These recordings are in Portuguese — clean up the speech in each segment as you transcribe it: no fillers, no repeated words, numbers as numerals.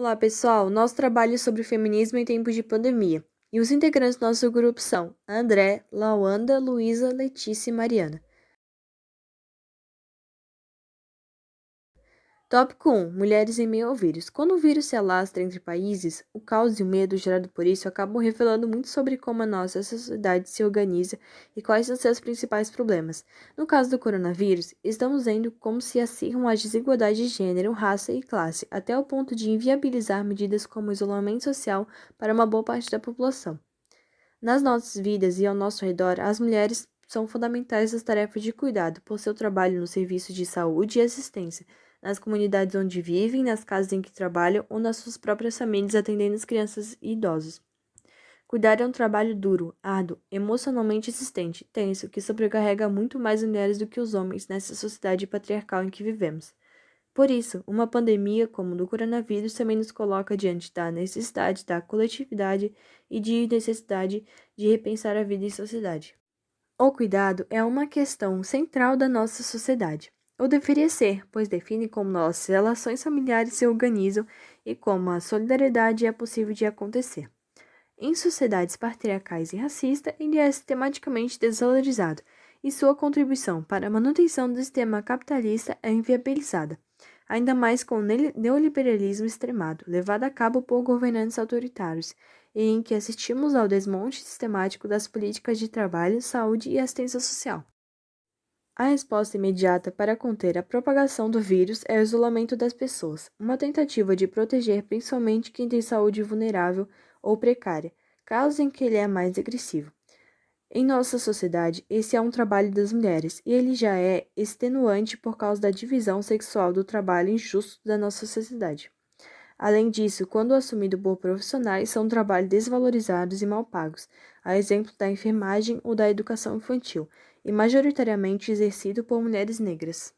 Olá, pessoal! Nosso trabalho é sobre feminismo em tempos de pandemia. E os integrantes do nosso grupo são André, Lawanda, Luísa, Letícia e Mariana. Tópico 1. Mulheres em meio ao vírus. Quando o vírus se alastra entre países, o caos e o medo gerado por isso acabam revelando muito sobre como a nossa sociedade se organiza e quais são seus principais problemas. No caso do coronavírus, estamos vendo como se acirram as desigualdades de gênero, raça e classe, até o ponto de inviabilizar medidas como isolamento social para uma boa parte da população. Nas nossas vidas e ao nosso redor, as mulheres são fundamentais nas tarefas de cuidado, por seu trabalho no serviço de saúde e assistência, nas comunidades onde vivem, nas casas em que trabalham ou nas suas próprias famílias atendendo as crianças e idosos. Cuidar é um trabalho duro, árduo, emocionalmente existente, tenso, que sobrecarrega muito mais mulheres do que os homens nessa sociedade patriarcal em que vivemos. Por isso, uma pandemia como a do coronavírus também nos coloca diante da necessidade da coletividade e de necessidade de repensar a vida em sociedade. O cuidado é uma questão central da nossa sociedade. Ou deveria ser, pois define como nossas relações familiares se organizam e como a solidariedade é possível de acontecer. Em sociedades patriarcais e racistas, ele é sistematicamente desvalorizado e sua contribuição para a manutenção do sistema capitalista é inviabilizada, ainda mais com o neoliberalismo extremado, levado a cabo por governantes autoritários, e em que assistimos ao desmonte sistemático das políticas de trabalho, saúde e assistência social. A resposta imediata para conter a propagação do vírus é o isolamento das pessoas, uma tentativa de proteger principalmente quem tem saúde vulnerável ou precária, casos em que ele é mais agressivo. Em nossa sociedade, esse é um trabalho das mulheres, e ele já é extenuante por causa da divisão sexual do trabalho injusto da nossa sociedade. Além disso, quando assumido por profissionais, são trabalhos desvalorizados e mal pagos, a exemplo da enfermagem ou da educação infantil, e majoritariamente exercido por mulheres negras.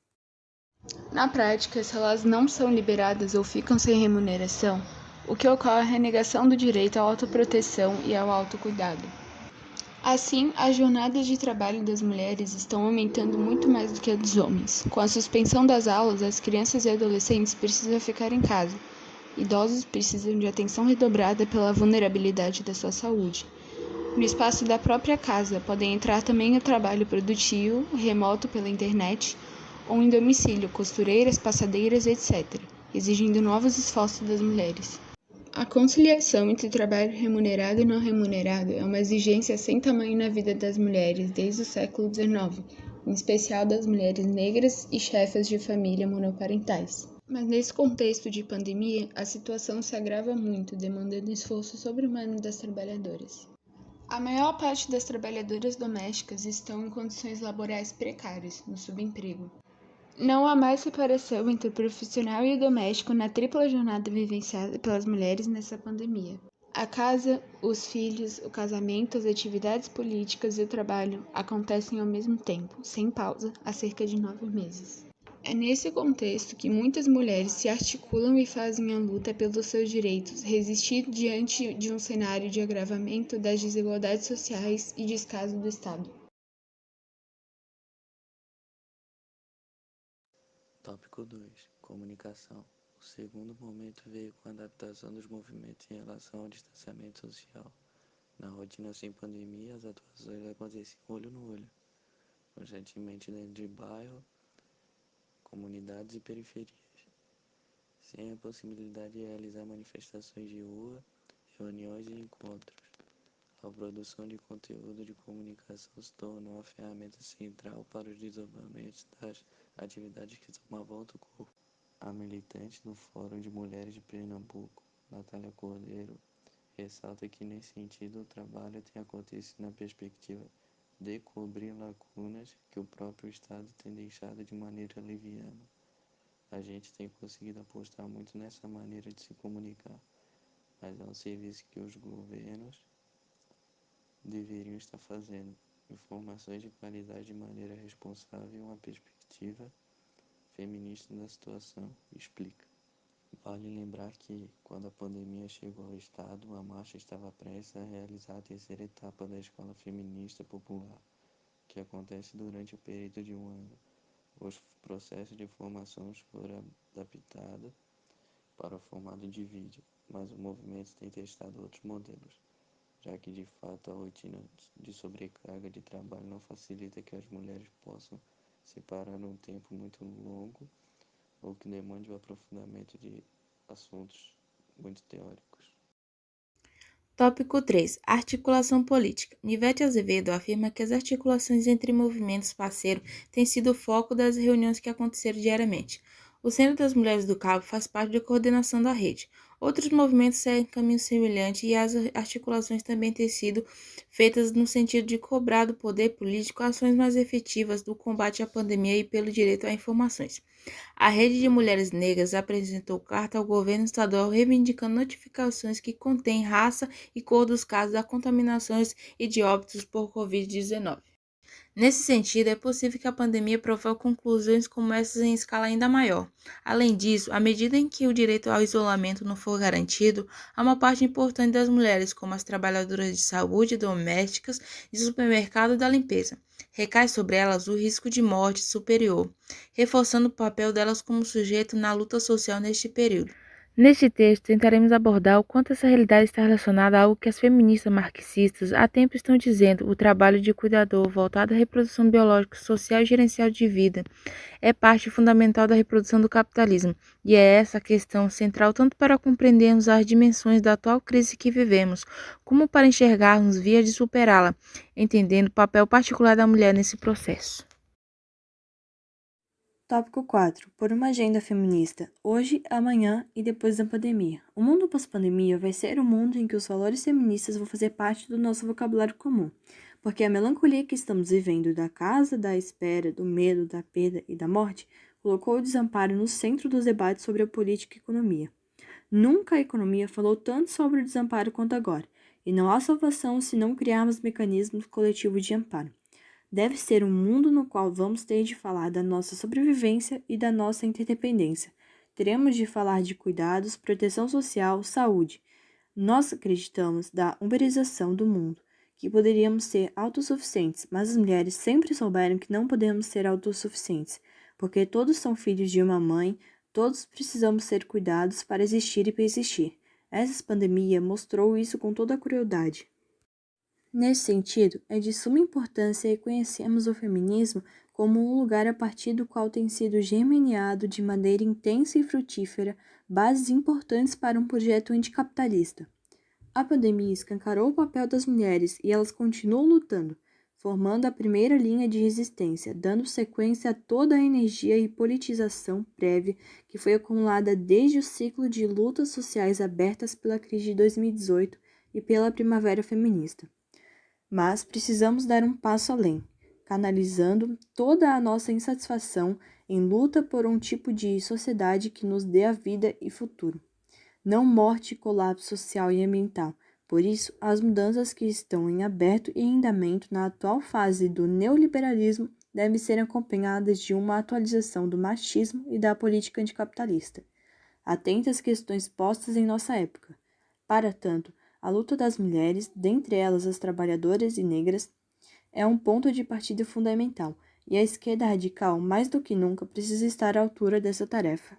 Na prática, se elas não são liberadas ou ficam sem remuneração, o que ocorre é a negação do direito à autoproteção e ao autocuidado. Assim, as jornadas de trabalho das mulheres estão aumentando muito mais do que a dos homens. Com a suspensão das aulas, as crianças e adolescentes precisam ficar em casa. Idosos precisam de atenção redobrada pela vulnerabilidade da sua saúde. No espaço da própria casa podem entrar também o trabalho produtivo, remoto pela internet, ou em domicílio, costureiras, passadeiras, etc., exigindo novos esforços das mulheres. A conciliação entre trabalho remunerado e não remunerado é uma exigência sem tamanho na vida das mulheres desde o século XIX, em especial das mulheres negras e chefas de família monoparentais. Mas nesse contexto de pandemia, a situação se agrava muito, demandando esforço sobre-humano das trabalhadoras. A maior parte das trabalhadoras domésticas estão em condições laborais precárias, no subemprego. Não há mais separação entre o profissional e o doméstico na tripla jornada vivenciada pelas mulheres nessa pandemia. A casa, os filhos, o casamento, as atividades políticas e o trabalho acontecem ao mesmo tempo, sem pausa, há cerca de 9 meses. É nesse contexto que muitas mulheres se articulam e fazem a luta pelos seus direitos, resistindo diante de um cenário de agravamento das desigualdades sociais e descaso do Estado. Tópico 2. Comunicação. O segundo momento veio com a adaptação dos movimentos em relação ao distanciamento social. Na rotina sem pandemia, as atuações aconteciam olho no olho, constantemente dentro de bairro, comunidades e periferias, sem a possibilidade de realizar manifestações de rua, reuniões e encontros. A produção de conteúdo de comunicação se tornou a ferramenta central para os desenvolvimentos das atividades que tomavam outro corpo. A militante do Fórum de Mulheres de Pernambuco, Natália Cordeiro, ressalta que, nesse sentido, o trabalho tem acontecido na perspectiva de cobrir lacunas que o próprio Estado tem deixado de maneira leviana. A gente tem conseguido apostar muito nessa maneira de se comunicar, mas é um serviço que os governos deveriam estar fazendo. Informações de qualidade de maneira responsável e uma perspectiva feminista da situação, explica. Vale lembrar que, quando a pandemia chegou ao Estado, a marcha estava prestes a realizar a terceira etapa da Escola Feminista Popular, que acontece durante o período de um ano. Os processos de formação foram adaptados para o formato de vídeo, mas o movimento tem testado outros modelos, já que de fato a rotina de sobrecarga de trabalho não facilita que as mulheres possam separar um tempo muito longo ou que demande o aprofundamento de assuntos muito teóricos. Tópico 3. Articulação política. Nivete Azevedo afirma que as articulações entre movimentos parceiros têm sido o foco das reuniões que aconteceram diariamente. O Centro das Mulheres do Cabo faz parte da coordenação da rede. Outros movimentos seguem caminho semelhante e as articulações também têm sido feitas no sentido de cobrar do poder político ações mais efetivas do combate à pandemia e pelo direito a informações. A Rede de Mulheres Negras apresentou carta ao governo estadual reivindicando notificações que contêm raça e cor dos casos de contaminações e de óbitos por Covid-19. Nesse sentido, é possível que a pandemia provoque conclusões como essas em escala ainda maior. Além disso, à medida em que o direito ao isolamento não for garantido, há uma parte importante das mulheres, como as trabalhadoras de saúde, domésticas, de supermercado e da limpeza. Recai sobre elas o risco de morte superior, reforçando o papel delas como sujeito na luta social neste período. Neste texto, tentaremos abordar o quanto essa realidade está relacionada a algo que as feministas marxistas há tempo estão dizendo: o trabalho de cuidador voltado à reprodução biológica, social e gerencial de vida é parte fundamental da reprodução do capitalismo, e é essa a questão central tanto para compreendermos as dimensões da atual crise que vivemos, como para enxergarmos vias de superá-la, entendendo o papel particular da mulher nesse processo. Tópico 4. Por uma agenda feminista, hoje, amanhã e depois da pandemia. O mundo pós-pandemia vai ser o mundo em que os valores feministas vão fazer parte do nosso vocabulário comum, porque a melancolia que estamos vivendo da casa, da espera, do medo, da perda e da morte colocou o desamparo no centro dos debates sobre a política e economia. Nunca a economia falou tanto sobre o desamparo quanto agora, e não há salvação se não criarmos mecanismos coletivos de amparo. Deve ser um mundo no qual vamos ter de falar da nossa sobrevivência e da nossa interdependência. Teremos de falar de cuidados, proteção social, saúde. Nós acreditamos da uberização do mundo, que poderíamos ser autossuficientes, mas as mulheres sempre souberam que não podemos ser autossuficientes, porque todos são filhos de uma mãe, todos precisamos ser cuidados para existir e persistir. Essa pandemia mostrou isso com toda a crueldade. Nesse sentido, é de suma importância reconhecermos o feminismo como um lugar a partir do qual tem sido germeneado de maneira intensa e frutífera bases importantes para um projeto anticapitalista. A pandemia escancarou o papel das mulheres e elas continuam lutando, formando a primeira linha de resistência, dando sequência a toda a energia e politização prévia que foi acumulada desde o ciclo de lutas sociais abertas pela crise de 2018 e pela primavera feminista. Mas precisamos dar um passo além, canalizando toda a nossa insatisfação em luta por um tipo de sociedade que nos dê a vida e futuro, não morte e colapso social e ambiental. Por isso, as mudanças que estão em aberto e em andamento na atual fase do neoliberalismo devem ser acompanhadas de uma atualização do machismo e da política anticapitalista, atenta às questões postas em nossa época. Para tanto, a luta das mulheres, dentre elas as trabalhadoras e negras, é um ponto de partida fundamental, e a esquerda radical, mais do que nunca, precisa estar à altura dessa tarefa.